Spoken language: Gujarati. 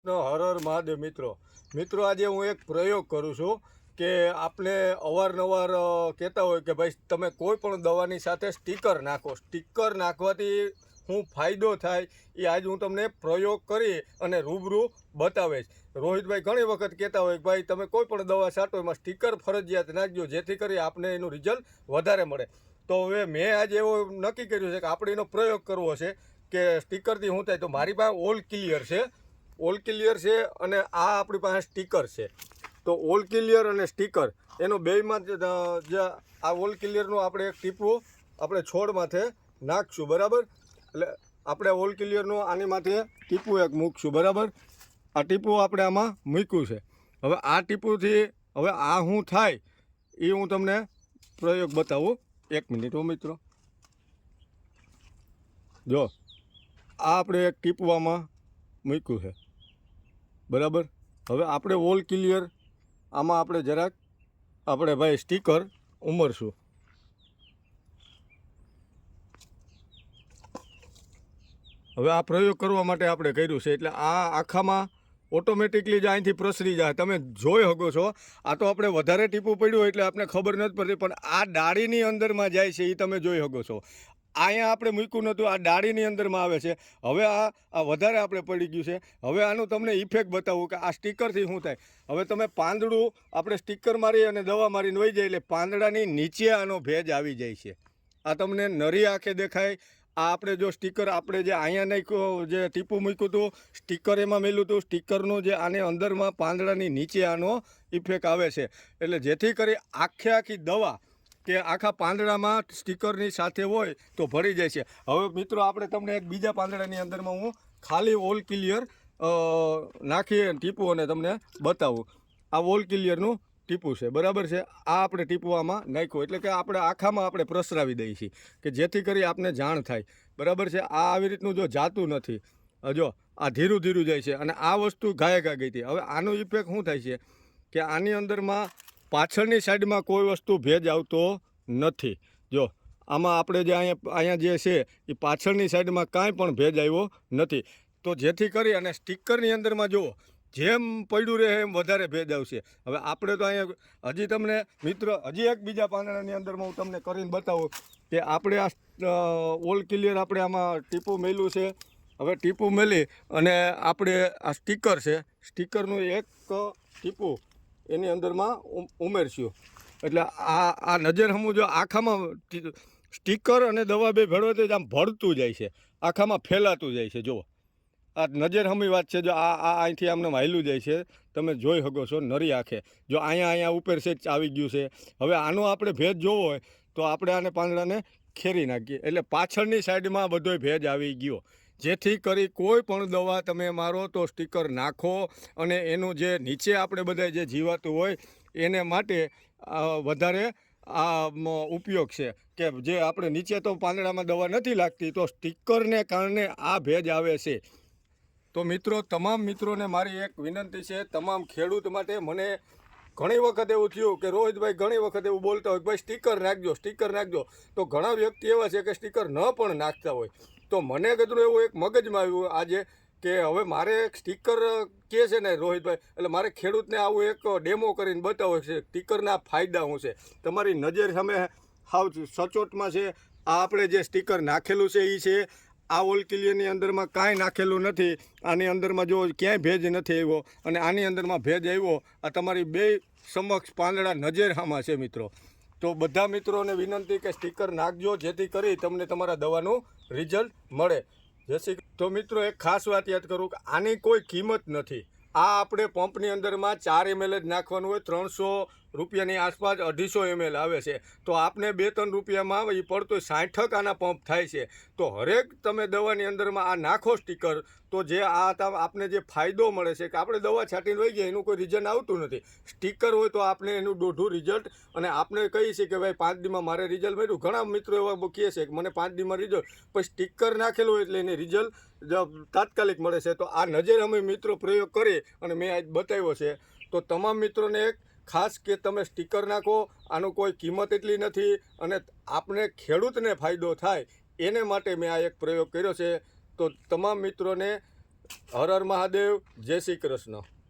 હર હર મહાદેવ મિત્રો આજે હું એક પ્રયોગ કરું છું કે આપણે અવારનવાર કહેતા હોય કે ભાઈ તમે કોઈ પણ દવાની સાથે સ્ટીકર નાખો. સ્ટીકર નાખવાથી શું ફાયદો થાય એ આજે હું તમને પ્રયોગ કરી અને રૂબરૂ બતાવીશ. રોહિતભાઈ ઘણી વખત કહેતા હોય કે ભાઈ તમે કોઈ પણ દવા છાંટો એમાં સ્ટીકર ફરજિયાત નાખજો જેથી કરી આપણે એનું રિઝલ્ટ વધારે મળે. તો હવે મેં આજે એવો નક્કી કર્યું છે કે આપણે એનો પ્રયોગ કરવો છે કે સ્ટીકરથી શું થાય. તો મારી પાસે ઓલ ક્લિયર છે અને આ આપણી પાસે સ્ટીકર છે. તો ઓલ ક્લિયર અને સ્ટીકર એનો બેયમાં જે આ ઓલ ક્લિયરનું આપણે એક ટીપું આપણે છોડ માથે નાખશું, બરાબર. એટલે આપણે ઓલ ક્લિયરનું આની માથે ટીપું એક મૂકશું, બરાબર. આ ટીપું આપણે આમાં મૂક્યું છે. હવે આ ટીપુંથી હવે આ શું થાય એ હું તમને પ્રયોગ બતાવું. એક મિનિટ હો મિત્રો, જો આ આપણે એક ટીપું આમાં મૂક્યું છે, બરાબર. હવે આપણે ઓલ ક્લિયર આમાં આપણે જરાક આપણે ભાઈ સ્ટીકર ઉમરશું. હવે આ પ્રયોગ કરવા માટે આપણે કર્યું છે એટલે આ આખામાં ઓટોમેટિકલી જ અહીંથી પ્રસરી જાય. તમે જોઈ શકો છો. આ તો આપણે વધારે ટીપું પડ્યું એટલે આપણે ખબર નથી પડતી, પણ આ ડાળીની અંદરમાં જાય છે એ તમે જોઈ શકો છો. અહીંયા આપણે મૂક્યું નહોતું, આ ડાળીની અંદરમાં આવે છે. હવે આ વધારે આપણે પડી ગયું છે. હવે આનું તમને ઇફેક્ટ બતાવું કે આ સ્ટીકરથી શું થાય. હવે તમે પાંદડું આપણે સ્ટીકર મારી અને દવા મારીને વહી જાય એટલે પાંદડાની નીચે આનો ભેજ આવી જાય છે. આ તમને નરી આંખે દેખાય. આ આપણે જો સ્ટીકર આપણે જે અહીંયા નાખ્યું, જે ટીપું મૂક્યું હતું સ્ટીકર એમાં મેલું હતું, સ્ટીકરનું જે આને અંદરમાં પાંદડાની નીચે આનો ઇફેક્ટ આવે છે. એટલે જેથી કરી આખી દવા કે આખા પાંદડામાં સ્ટીકરની સાથે હોય તો ભરી જાય છે. હવે મિત્રો આપણે તમને એક બીજા પાંદડાની અંદરમાં હું ખાલી ઓલ ક્લિયર નાખી ટીપું અને તમને બતાવું. આ ઓલ ક્લિયરનું ટીપું છે, બરાબર છે. આ આપણે ટીપું આમાં નાખ્યું એટલે કે આપણે આખામાં આપણે પ્રસરાવી દઈએ છીએ કે જેથી કરી આપને જાણ થાય, બરાબર છે. આ આવી રીતનું જો જાતું નથી, જો આ ધીરું ધીરું જાય છે અને આ વસ્તુ ઘાયે ગઈ હતી. હવે આનું ઇફેક્ટ શું થાય છે કે આની અંદરમાં પાછળની સાઈડમાં કોઈ વસ્તુ ભેજ આવતો નથી. જો આમાં આપણે જે અહીંયા જે છે એ પાછળની સાઈડમાં કાંઈ પણ ભેજ આવ્યો નથી. તો જેથી કરી અને સ્ટીકરની અંદરમાં જુઓ જેમ પડ્યું રહે એમ વધારે ભેજ આવશે. હવે આપણે તો અહીંયા હજી તમને મિત્ર હજી એક બીજા પાંદડાની અંદરમાં હું તમને કરીને બતાવું કે આપણે આ ઓલ ક્લિયર આપણે આમાં ટીપું મેલ્યું છે. હવે ટીપું મેલી અને આપણે આ સ્ટીકર છે, સ્ટીકરનું એક ટીપું એની અંદરમાં ઉમેરશું. એટલે આ નજર હમું જો આખામાં સ્ટીકર અને દવા બે ભેળવે તો આમ ભળતું જાય છે, આખામાં ફેલાતું જાય છે. જુઓ આ નજર હમી વાત છે. જો આ અહીંથી આમને હાલ્યું જાય છે, તમે જોઈ શકો છો નરી આંખે. જો અહીંયા ઉપર છે આવી ગયું છે. હવે આનો આપણે ભેજ જોવો હોય તો આપણે આને પાંદડાને ખેરી નાખીએ એટલે પાછળની સાઈડમાં બધો ભેજ આવી ગયો. જેથી કરી કોઈ પણ દવા તમે મારો તો સ્ટીકર નાખો અને એનું જે નીચે આપણે બધા જે જીવાતું હોય એને માટે વધારે આ ઉપયોગ છે કે જે આપણે નીચે તો પાંદડામાં દવા નથી લાગતી, તો સ્ટીકરને કારણે આ ભેજ આવે છે. તો મિત્રો તમામ મિત્રોને મારી એક વિનંતી છે, તમામ ખેડૂત માટે. મને ઘણી વખત એવું થયું કે રોહિતભાઈ ઘણી વખત એવું બોલતા હોય કે ભાઈ સ્ટીકર નાખજો, સ્ટીકર નાખજો. તો ઘણા વ્યક્તિ એવા છે કે સ્ટીકર ન પણ નાખતા હોય. તો મને કીધું એવું એક મગજમાં આવ્યું આજે કે હવે મારે એક સ્ટીકર કહે છે ને રોહિતભાઈ, એટલે મારે ખેડૂતને આવું એક ડેમો કરીને બતાવો છે સ્ટીકરના ફાયદા શું છે. તમારી નજર સામે હાવ સચોટમાં છે. આ આપણે જે સ્ટીકર નાખેલું છે એ છે. આ ઓલ ક્લિયરની અંદરમાં કાંઈ નાખેલું નથી. આની અંદરમાં જો ક્યાંય ભેજ નથી આવ્યો અને આની અંદરમાં ભેજ આવ્યો. આ તમારી બે સમક્ષ પાંદડા નજર સામા છે મિત્રો. તો બધા મિત્રોને વિનંતી કે સ્ટીકર નાખજો જેથી કરી તમને તમારા દવાનું રિઝલ્ટ મળે. તો મિત્રો એક ખાસ વાત યાદ કરું કે આની કોઈ કિંમત નથી. આ આપણે પંપની અંદરમાં 4 ml જ નાખવાનું હોય. 300 રૂપિયાની આસપાસ 250 ml આવે છે. તો આપને 2-3 રૂપિયામાં એ પડતો 60 આના પંપ થાય છે. તો હરેક તમે દવાની અંદરમાં આ નાખો સ્ટીકર, તો જે આપને જે ફાયદો મળે છે કે આપણે દવા છાંટીને વહી ગયા એનું કોઈ રિઝલ્ટ આવતું નથી. સ્ટીકર હોય તો આપણે એનું દોઢું રિઝલ્ટ અને આપણે કહીએ છીએ કે ભાઈ 5 દીમાં મારે રિઝલ્ટ મળ્યું. ઘણા મિત્રો એવા કહે છે કે મને 5 દીમાં રિઝલ્ટ, પછી સ્ટીકર નાખેલું હોય એટલે એને રિઝલ્ટ તાત્કાલિક મળે છે. તો આ નજર અમે મિત્રો પ્રયોગ કરી અને મેં આજ બતાવ્યો છે. તો તમામ મિત્રોને એક ખાસ કે તમે સ્ટીકર નાખો. આનું કોઈ કિંમત એટલી નથી અને આપણે ખેડૂતને ફાયદો થાય એને માટે મેં આ એક પ્રયોગ કર્યો છે. તો તમામ મિત્રોને હર હર મહાદેવ, જય શ્રી કૃષ્ણ.